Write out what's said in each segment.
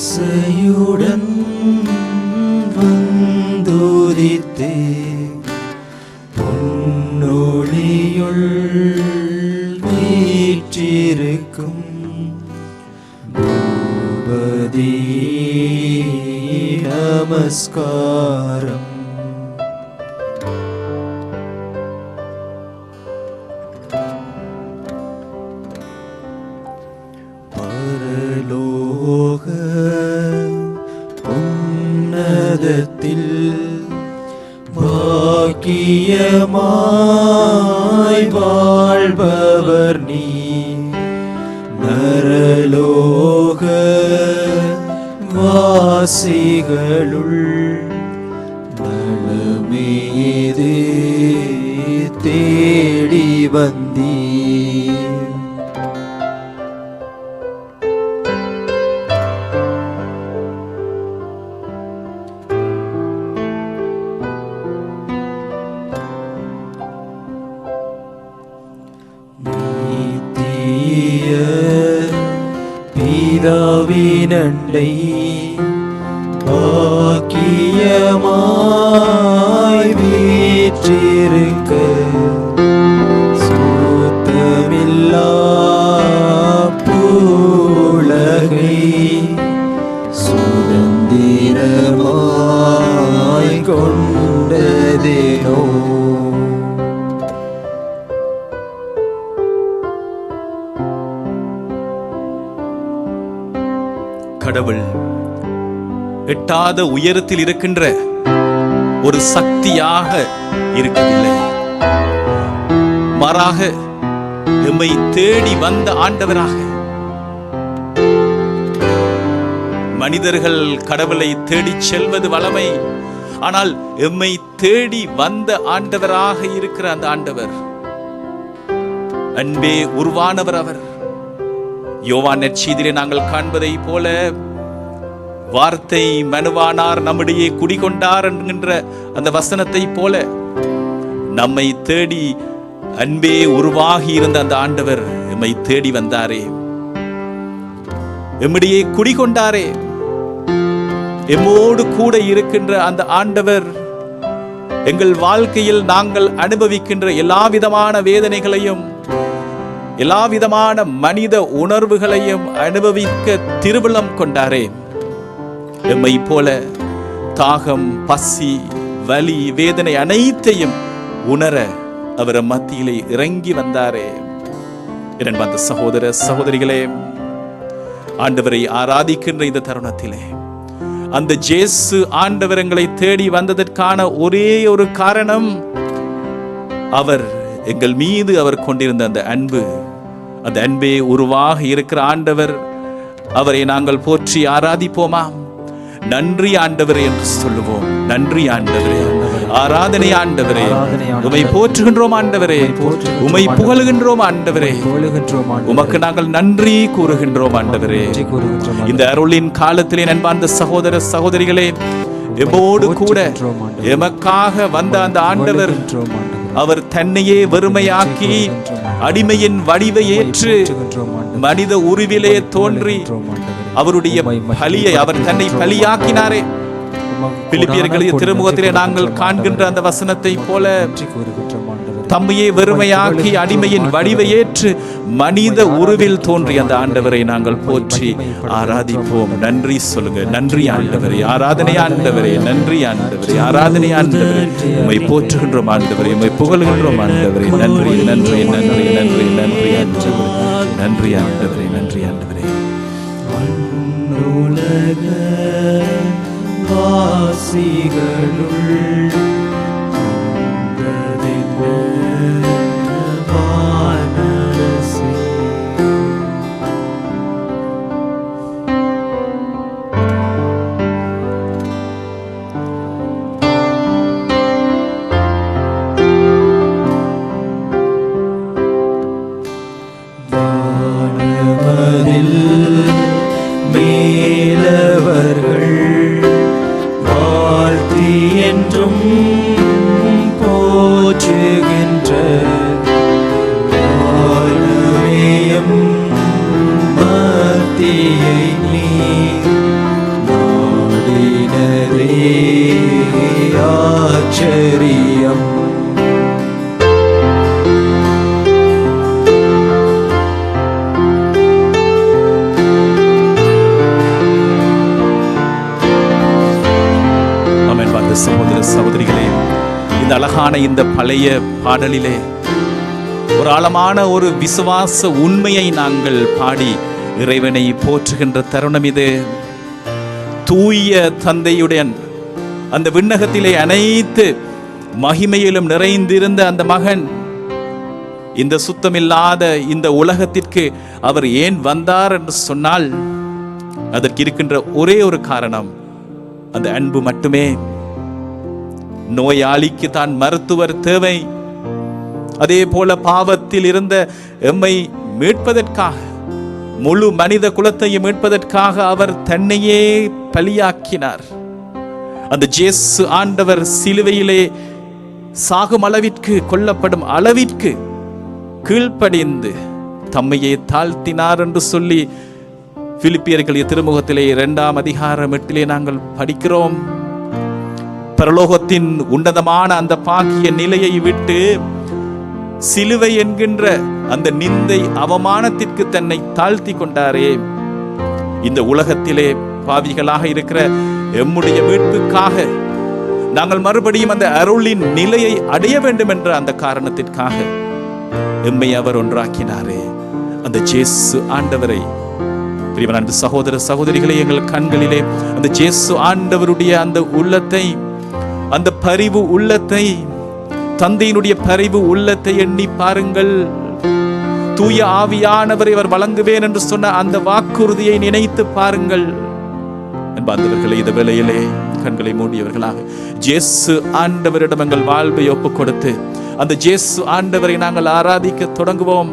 ஆசையுடன் வந்துதித்தே பொன்னொழியுள் வீற்றிருக்கும் பூபதி நமஸ்காரம். பரலோக உன்னதத்தில் பாக்கியமாய் வாழ்பவர் நீ, நரலோக வாசிகளுள் நலமேது தேடி வந்தீர். பிதாவினண்டை பாக்கியமாய் வீற்றிருக்க சுத்தமில்லா பூலகை சுதந்திரமாய் கொண்டதேனோ. கடவுள் எட்டாத உயரத்தில் இருக்கின்ற ஒரு சக்தியாக இருக்கவில்லை, மாறாக எம்மை தேடி வந்த ஆண்டவராக. மனிதர்கள் கடவுளை தேடி செல்வது வளமை, ஆனால் எம்மை தேடி வந்த ஆண்டவராக இருக்கிற அந்த ஆண்டவர் அன்பே உருவானவர். அவர் யோவான் நற்செய்தியிலே நாங்கள் காண்பதை போல வார்த்தை மனுவானார், நம்மிடையே குடிகொண்டார் என்கின்ற அந்த வசனத்தை போல நம்மை தேடி அன்பே உருவாகி இருந்த அந்த ஆண்டவர் எம்மை தேடி வந்தாரே, எம்மிடையே குடிகொண்டாரே. எம்மோடு கூட இருக்கின்ற அந்த ஆண்டவர் எங்கள் வாழ்க்கையில் நாங்கள் அனுபவிக்கின்ற எல்லா விதமான வேதனைகளையும் எல்லா விதமான மனித உணர்வுகளையும் அனுபவிக்க திருவுளம் கொண்டாரே. எம்மை போல தாகம், பசி, வலி, வேதனை அனைத்தையும் உணர அவர் மத்தியிலே இறங்கி வந்தாரே. இரண்டாவது சகோதர சகோதரிகளே, ஆண்டவரை ஆராதிக்கின்ற இந்த தருணத்திலே அந்த இயேசு ஆண்டவர் எங்களை தேடி வந்ததற்கான ஒரே ஒரு காரணம், அவர் எங்கள் மீது அவர் கொண்டிருந்த அந்த அன்பு. அந்த அன்பே உருவாக இருக்கிற ஆண்டவர், அவரை நாங்கள் போற்றி ஆராதிப்போமா? நன்றி ஆண்டவரே என்று சொல்லுவோம். நன்றி ஆண்டவரே, ஆராதனை ஆண்டவரே, உம்மை போற்றுகின்றோம் ஆண்டவரே, உம்மை புகழுகின்றோம் ஆண்டவரே, உமக்கு நாங்கள் நன்றி கூறுகின்றோம் ஆண்டவரே. இந்த அருளின் காலத்திலே அன்பார்ந்த சகோதர சகோதரிகளே, எம்மோடு கூட எமக்காக வந்த அந்த ஆண்டவர், அவர் தன்னையே வெறுமையாக்கி அடிமையின் வடிவை ஏற்று மனித உருவிலே தோன்றி அவருடைய பலியை அவர் தன்னை பலியாக்கினாரே. பிலிப்பியர்களுடைய திருமுகத்திலே நாங்கள் காண்கின்ற அந்த வசனத்தை போல தம்மையே வெறுமையாக்கி அடிமையின் வடிவை ஏற்று மனித உருவில் தோன்றிய அந்த ஆண்டவரை நாங்கள் போற்றி ஆராதிப்போம். நன்றி சொல்லுங்க. நன்றி ஆண்டவரே, ஆராதனை ஆண்டவரே, நன்றி ஆண்டவரே, ஆராதனை ஆண்டவரே, உம்மை போற்றுகின்றோம் ஆண்டவரே, உம்மை புகழ்கின்றோம் ஆண்டவரே. நன்றி நன்றி நன்றி நன்றி நன்றி ஆண்டவரே, நன்றி ஆண்டவரே, நன்றி ஆண்டவரே. உலக வாசிகளுள் மேலவர்கள் வாழ்த்தி என்றும் சகோதரிகளே, இந்த அழகான இந்த பழைய பாடலிலே ஒரு ஆழமான ஒரு விசுவாச உண்மையை நாங்கள் பாடி இறைவனை போற்றுகின்ற தருணம் இது. தூய தந்தையுடன் அந்த விண்ணகத்திலே அனைத்து மகிமையிலும் நிறைந்திருந்த அந்த மகன் இந்த சுத்தமில்லாத இந்த உலகத்திற்கு அவர் ஏன் வந்தார் என்று சொன்னால் அதற்கு இருக்கின்ற ஒரே ஒரு காரணம் அந்த அன்பு மட்டுமே. நோயாளிக்கு தான் மருத்துவர் தேவை, அதே போல பாவத்தில் இருந்த எம்மை மீட்பதற்காக, முழு மனித குலத்தையும் மீட்பதற்காக அவர் தன்னையே பலியாக்கினார். அந்த இயேசு ஆண்டவர் சிலுவையிலே சாகும் அளவிற்கு, கொல்லப்படும் அளவிற்கு கீழ்ப்படிந்து தம்மையே தாழ்த்தினார் என்று சொல்லி பிலிப்பியர்கள் திருமுகத்திலே 2ஆம் அதிகாரம் 8 நாங்கள் படிக்கிறோம். பரலோகத்தின் உன்னதமான அந்த பாக்கிய நிலையை விட்டு சிலுவை என்கின்ற அந்த நிந்தை அவமானத்திற்கு தன்னை தாழ்த்தி கொண்டாரே. இந்த உலகத்திலே பாவிகளாக இருக்கிற எம்முடைய மீட்புக்காக நாங்கள் மறுபடியும் அந்த அருளின் நிலையை அடைய வேண்டும் என்ற அந்த காரணத்திற்காக எம்மை அவர் ஒன்றாக்கினாரே. அந்த இயேசு ஆண்டவரை, பிரியமான சகோதர சகோதரிகளே, எங்கள் கண்களிலே அந்த இயேசு ஆண்டவருடைய அந்த உள்ளத்தை, அந்த பரிவு உள்ளத்தை, தந்தையினுடைய பரிவு உள்ளத்தை எண்ணி பாருங்கள். தூய ஆவியானவரை அவர் வழங்குவேன் என்று சொன்ன அந்த வாக்குறுதியை நினைத்து பாருங்கள். அன்பார்ந்தவர்களே, இந்த வேளையிலே கண்களை மூடியவர்களாக இயேசு ஆண்டவரிடம் எங்கள் வாழ்வை ஒப்புக் கொடுத்து அந்த இயேசு ஆண்டவரை நாங்கள் ஆராதிக்க தொடங்குவோம்.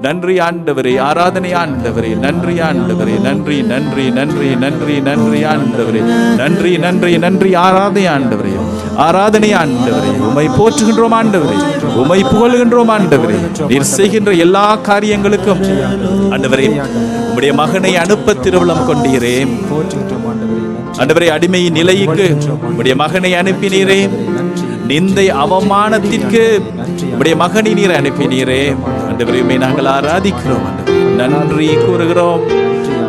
நன்றி ஆண்டவரே, ஆராதனை ஆண்டவரே, நன்றி ஆண்டவரே, நன்றி நன்றி நன்றி நன்றி நன்றி ஆண்டவரே, நன்றி நன்றி நன்றி ஆராதனை ஆண்டவரே, ஆராதனை ஆண்டவரே, உம்மை போற்றுகின்றோம் ஆண்டவரே, உம்மை புகழ்கின்றோம் ஆண்டவரே. நீர் செய்கின்ற எல்லா காரியங்களுக்கும் ஆண்டவரே உம்முடைய மகனை அனுப்ப திருவுளம் கொண்டீரே. ஆண்டவரே, அடிமை நிலைக்கு உம்முடைய மகனை அனுப்பினீரே, நிந்தை அவமானத்திற்கு உம்முடைய மகனை நீர் அனுப்பினீரே. ஆண்டவரே, நாங்கள் ஆராதிக்கிறோம், நன்றி கூறுகிறோம்.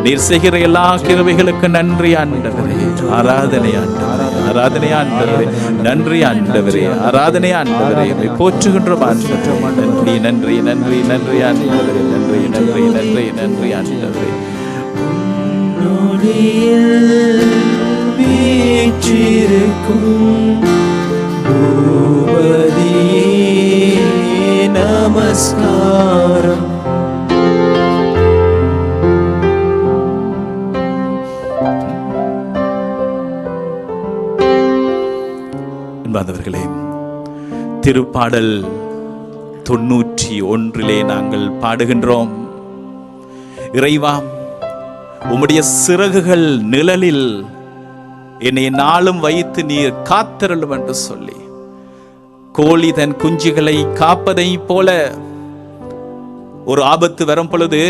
நீர் செய்கிற எல்லா கிருபைகளுக்கு நன்றி ஆண்டவரே. ஆராதனை ஆண்டவரே, ஆராதனை ஆண்டவரே, நன்றி ஆண்டவரே, ஆராதனை ஆண்டவரே, போற்றுகின்றோம் ஆண்டவரே. நன்றி நன்றி நன்றி நன்றி ஆண்டவரே, நன்றி நன்றி நன்றி நன்றி ஆண்டவரே. நமஸ்காரம். அன்பார்ந்தவர்களே, திருப்பாடல் 91 நாங்கள் பாடுகின்றோம். இறைவா, உம்முடைய சிறகுகள் நிழலில் என்னை நாளும் வைத்து நீர் காத்தருளும் என்று சொல்லி, கோழி தன் குஞ்சுகளை காப்பதை போல ஒரு ஆபத்து வரும் பொழுது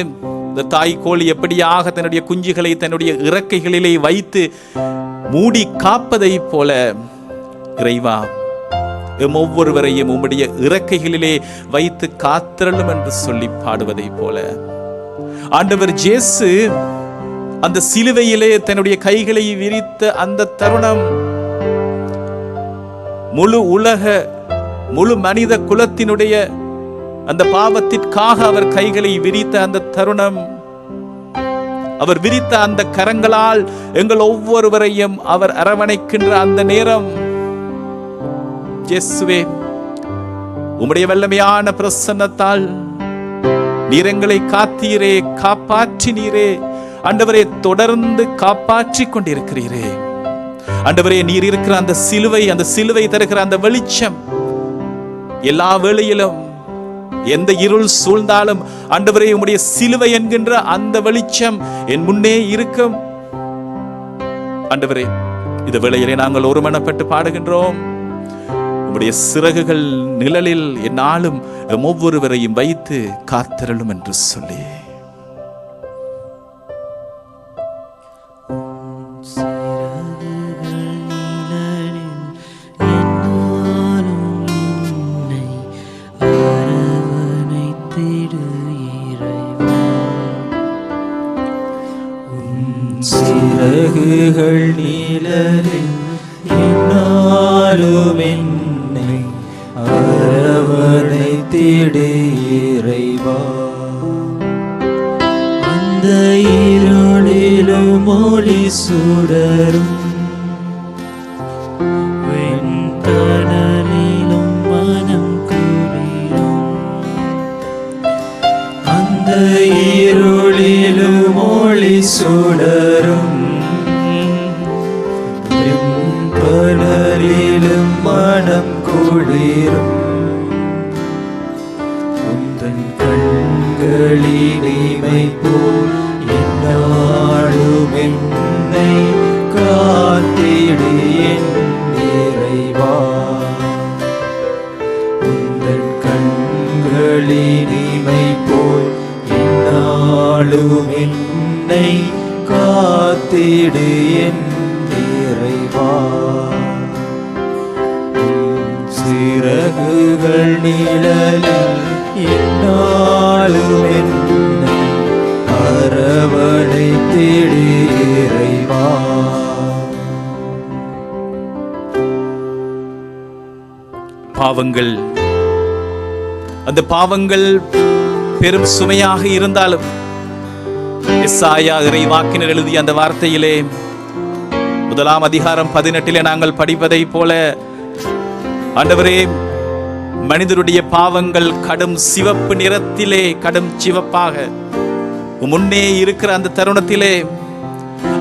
இந்த தாய் கோழி எப்படியாக தன்னுடைய குஞ்சுகளை தன்னுடைய இறக்கைகளிலே வைத்து மூடி காப்பதை போல, இறைவா, எம் ஒவ்வொருவரையும் உம்முடைய இறக்கைகளிலே வைத்து காத்தருளும் என்று சொல்லி பாடுவதை போல, ஆண்டவர் இயேசு அந்த சிலுவையிலே தன்னுடைய கைகளை விரித்த அந்த தருணம், முழு மனித குலத்தினுடைய அந்த பாவத்திற்காக அவர் கைகளை விரித்த அந்த தருணம், அவர் விரித்த அந்த கரங்களால் எங்கள் ஒவ்வொருவரையும் அவர் அரவணைக்கின்ற அந்த நேரம், இயேசுவே, உம்முடைய வல்லமையான பிரசன்னத்தால் நீர் எங்களை காத்தீரே, காப்பாற்றினீரே. ஆண்டவரே, தொடர்ந்து காப்பாற்றிக் கொண்டிருக்கிறீரே. ஆண்டவரே, நீர் இருக்கிற அந்த சிலுவை தருகிற அந்த வெளிச்சம், எல்லா வேளையிலும் எந்த இருள் சூழ்ந்தாலும் ஆண்டவரே, உம்முடைய சிலுவை என்கின்ற அந்த வெளிச்சம் என் முன்னே இருக்கும். ஆண்டவரே, இந்த வேளையிலே நாங்கள் ஒருமனப்பட்டு பாடுகின்றோம். உம்முடைய சிறகுகள் நிழலில் என்னாலும் ஒவ்வொருவரையும் வைத்து காத்தருளும் என்று சொல்லி, சிறகுகள் நீலரில் என்னாலும் நாளும் என்னை அரவணைத்திடு இறைவா. அந்த இருளிலும் ஒளி சுடரும் வெண்கடலிலும் மனம் குளிரும். அந்த இருளிலும் ஒளி சுடரும் வெண்கடலிலும் மனம் குளிரும். உந்தன் கண்களின் இமை போல் என்னாலும் என்னை காத்திடு என் இறைவா. உந்தன் கண்களின் இமை போல் என்னாலும் என்னை காத்திடு என் இறைவா. சிறகுகள் நிழலில் என்னாலும் என்னை அரவணைத்திடு இறைவா. பாவங்கள், அந்த பாவங்கள் பெரும் சுமையாக இருந்தாலும் எசாயா இறைவாக்கினர் எழுதிய அந்த வார்த்தையிலே 1 அதிகாரம் 18 நாங்கள் படிப்பதை போல, ஆண்டவரே, மனிதருடைய பாவங்கள் கடும் சிவப்பு நிறத்திலே, கடும் சிவப்பாக முன்னே இருக்கிற அந்த தருணத்திலே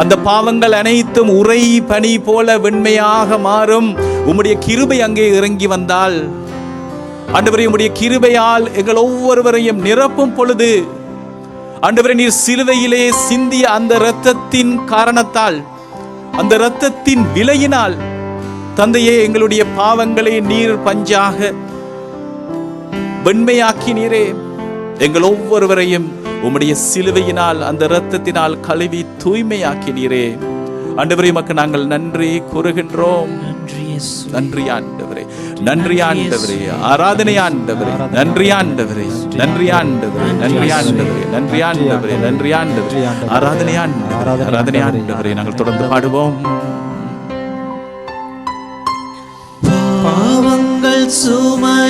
அந்த பாவங்கள் அனைத்தும் உறை பனி போல வெண்மையாக மாறும். உம்முடைய கிருபை அங்கே இறங்கி வந்தால், ஆண்டவரே, உம்முடைய கிருபையால் எங்கள் ஒவ்வொருவரையும் நிரப்பும் பொழுது, ஆண்டவரே, நீர் சிலுவையிலே சிந்திய அந்த இரத்தத்தின் காரணத்தால், அந்த இரத்தத்தின் விலையினால், தந்தையே, எங்களுடைய பாவங்களை நீர் பஞ்சாக வெண்மையாக்கி நீரே எங்கள் ஒவ்வொருவரையும் உம்முடைய சிலுவையினால், அந்த இரத்தத்தினால் கழுவி தூய்மையாக்கி நீரே. ஆண்டவரே, உமக்கு நாங்கள் நன்றி கூறுகின்றோம். நன்றி ஆண்டவரே, நன்றி ஆண்டவரே, ஆராதனை ஆண்டவரே, நன்றி ஆண்டவரே, நன்றி ஆண்டவரே, நன்றி ஆண்டவரே, நன்றி ஆண்டவரே, நன்றி ஆண்டவரே, ஆராதனை ஆண்டவரே, ஆராதனை ஆண்டவரே. நாங்கள் தொடர்ந்து பாடுவோம். பாவங்கள் சுமையாயிருந்தும்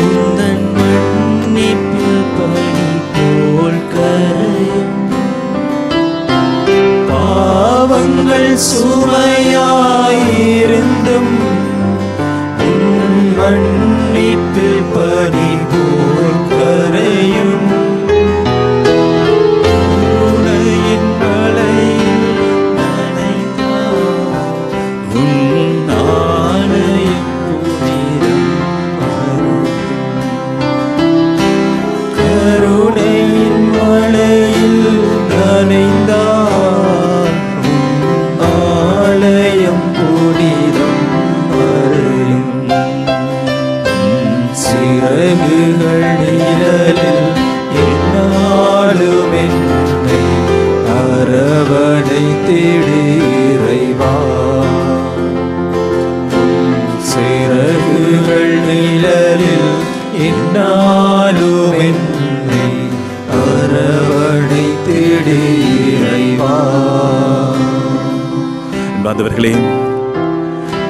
உந்தன் மன்னிப்பு பனி போல் கரையும். பாவங்கள் சுமையாயிருந்தும் உன் மன்னிப்பு பனி போல் கரையும்.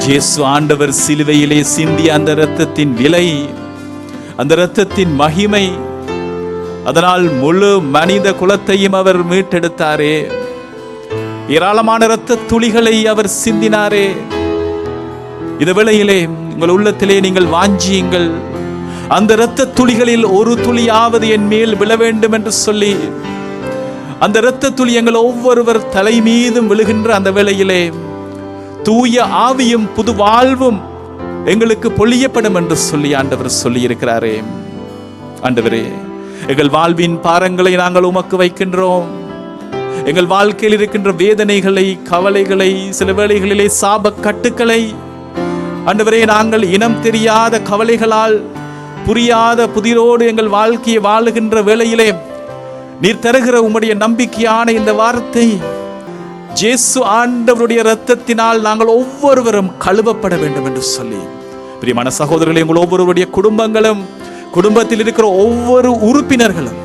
இயேசு ஆண்டவர் சிலுவையிலே சிந்திய அந்த இரத்தத்தின் விலை, அந்த இரத்தத்தின் மகிமை, அதனால் முழு மனித குலத்தையும் அவர் மீட்டெடுத்தாரே. ஏராளமான இரத்த துளிகளை அவர் சிந்தினாரே. இந்த வேளையிலே உங்கள் உள்ளத்திலே நீங்கள் வாஞ்சியுங்கள், அந்த இரத்த துளிகளில் ஒரு துளியாவது என் மேல் விழ வேண்டும் என்று சொல்லி, அந்த இரத்த துளி எங்கள் ஒவ்வொருவர் தலை மீதும் விழுகின்ற அந்த வேளையிலே தூய ஆவியும் புது வாழ்வும் எங்களுக்கு பொழியப்படும் என்று சொல்லி ஆண்டவர் சொல்லி இருக்கிறாரே. ஆண்டவரே, எங்கள் வாழ்வின் பாரங்களை நாங்கள் உமக்கு வைக்கின்றோம். எங்கள் வாழ்க்கையில் இருக்கின்ற வேதனைகளை, கவலைகளை, சில வேளைகளிலே சாப கட்டுக்களை, ஆண்டவரே, நாங்கள் இனம் தெரியாத கவலைகளால் புரியாத புதிரோடு எங்கள் வாழ்க்கையை வாழுகின்ற வேளையிலே நீர் தருகிற உம்முடைய நம்பிக்கையான இந்த வார்த்தை, இயேசு ஆண்டவருடைய இரத்தத்தினால் நாங்கள் ஒவ்வொருவரும் கழுவப்பட வேண்டும் என்று சொல்லி, பிரியமான சகோதரர்களே, உங்கள் ஒவ்வொருவருடைய குடும்பங்களும், குடும்பத்தில் இருக்கிற ஒவ்வொரு உறுப்பினர்களும்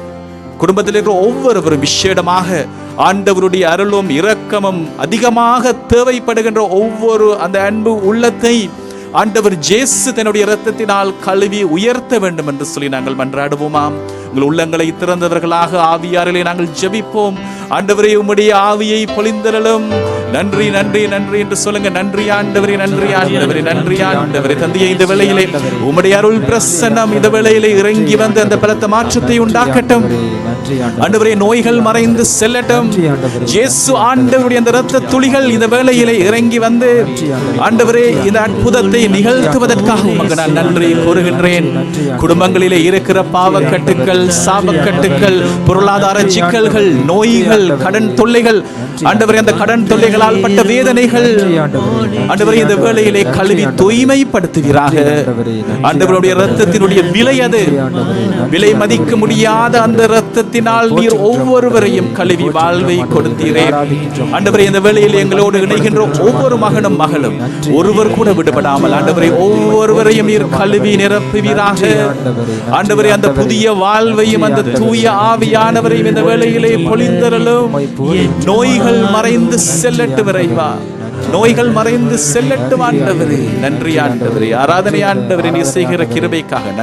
குடும்பத்தில் இருக்கிற ஒவ்வொருவரும் விசேடமாக ஆண்டவருடைய அருளும் இரக்கமும் அதிகமாக தேவைப்படுகின்ற ஒவ்வொரு அந்த அன்பு உள்ளத்தை ஆண்டவர் இயேசு தன்னுடைய இரத்தத்தினால் கழுவி உயர்த்த வேண்டும் என்று சொல்லி நாங்கள் மன்றாடுவோமாம். உங்கள் உள்ளங்களை திறந்தவர்களாக ஆவியாரிலே நாங்கள் ஜெபிப்போம். ஆண்டவரே, உம்முடைய ஆவியை பொழிந்தருளும். நன்றி நன்றி நன்றி என்று சொல்லுங்க. நன்றி ஆண்டவரே, நன்றி ஆண்டவரே, நன்றி ஆண்டவரே. தந்தையே, இந்த வேளையிலே உம்முடைய அருள் பிரசன்னம் இந்த வேளையிலே இறங்கி வந்து அந்த பலத்த மாற்றத்தை உண்டாக்கட்டும். ஆண்டவரே, நோய்கள் மறைந்து செல்லட்டும். இயேசு ஆண்டவருடைய அந்த இரத்த துளிகள் இந்த வேளையிலே இறங்கி வந்து ஆண்டவரே இந்த அற்புதத்தை நிகழ்த்துவதற்காக உமக்கு நான் நன்றி கூறுகின்றேன். குடும்பங்களிலே இருக்கிற பாவக்கட்டுக்கள், சாபக்கட்டுக்கள், பொருளாதார சிக்கல்கள், நோய்கள், கடன் தொல்லைகள், ஆண்டவரே அந்த கடன் தொல்லைகளால் பட்ட வேதனைகள் ஆண்டவரே இந்த வேளையிலே கழுவி தூய்மைப்படுத்துவீராக. ஆண்டவருடைய இரத்தத்தினுடைய விலை, அது விலை மதிக்க முடியாத அந்த இரத்தத்தினால் நீர் ஒவ்வொருவரையும் கழுவி வாழ்வை கொடுத்தீரே. ஆண்டவரே, இந்த வேளையில் எங்களோடு இணைகின்ற ஒவ்வொரு மகனும் மகளும் ஒருவர் கூட விடுபடாமல் ஆண்டவரே ஒவ்வொருவரையும் நீர் கழுவி நிரப்புவீராக. ஆண்டவரே, அந்த புதிய வாழ்வையும் அந்த தூய ஆவியானவரையும் இந்த வேளையிலே பொழிந்தருளும். நோய்கள் மறைந்து செல்லட்டும் இறைவா, நோய்கள் மறைந்து செல்லட்டும் ஆண்டவரே. நன்றி ஆண்டவரே, ஆராதனை ஆண்டவரே, நீ செய்கிற கிருபைக்காக